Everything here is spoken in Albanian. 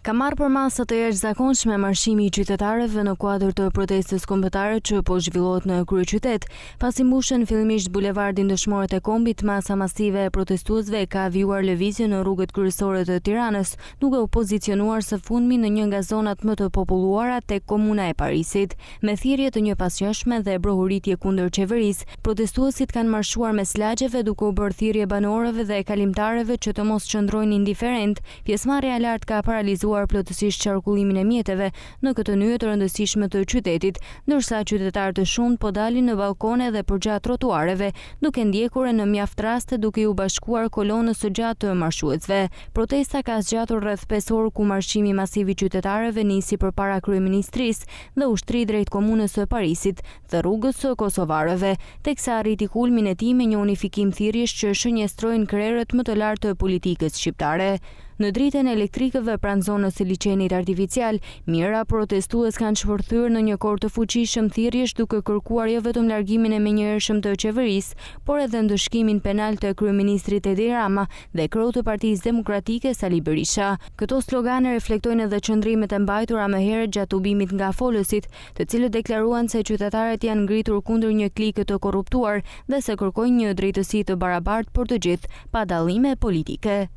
Ka marrë për masë të jashtëzakonshme marshimi I qytetarëve në kuadër të protestës kombëtare që po zhvillohet në kryeqytet, pasi mbushën fillimisht bulevardin Dëshmorët e Kombit, masa masive e protestuesve ka avijuar lëvizje në rrugët kryesore të Tiranës, duke u pozicionuar së fundmi në një nga zonat më të populluara tek komuna e Parisit. Me thirrje të njëpasqyrshme dhe brohuritje kundër qeverisë, protestuesit kanë marshuar mes lagjeve duke u bërë thirrje banorëve dhe kalimtarëve që të mos qëndrojnë indiferent. Pjesëmarrja e lartë ka paralizuar plotësisht qarkullimin e mjeteve në këtë nyje të rëndësishme të qytetit, ndërsa qytetarë të shumt po dalin në balkone dhe përgjatë trotuareve, duke ndjekur në mjaft raste duke u bashkuar kolonës së gjatë të marshuesve. Protesta ka zgjatur rreth 5 orë ku marshimi masiv I qytetarëve nisi përpara kryeministrisë dhe ushtri drejt komunës së Parisit dhe rrugës së kosovarëve, teksa arriti kulmin e tij me një unifikim thirrjesh që shënjestrojnë krerët më të lartë të politikës shqiptare. Në dritën e elektrikëve pranë zonës së liçenit artificial, mijëra protestues kanë shpërthyer në një kor të fuqishëm thirrjesh duke kërkuar jo vetëm largimin e menjëhershëm të qeverisë, por edhe ndëshkimin penal të kryeministrit Edi Rama dhe kreut të Partisë Demokratike Sali Berisha. Këto slogane reflektojnë edhe qëndrimet e mbajtura më herët gjatë ubimit nga folësit, të cilët deklaruan se qytetarët janë ngritur kundër një klike të korruptuar dhe se kërkojnë një drejtësi të barabartë për të gjithë, pa dallime politike.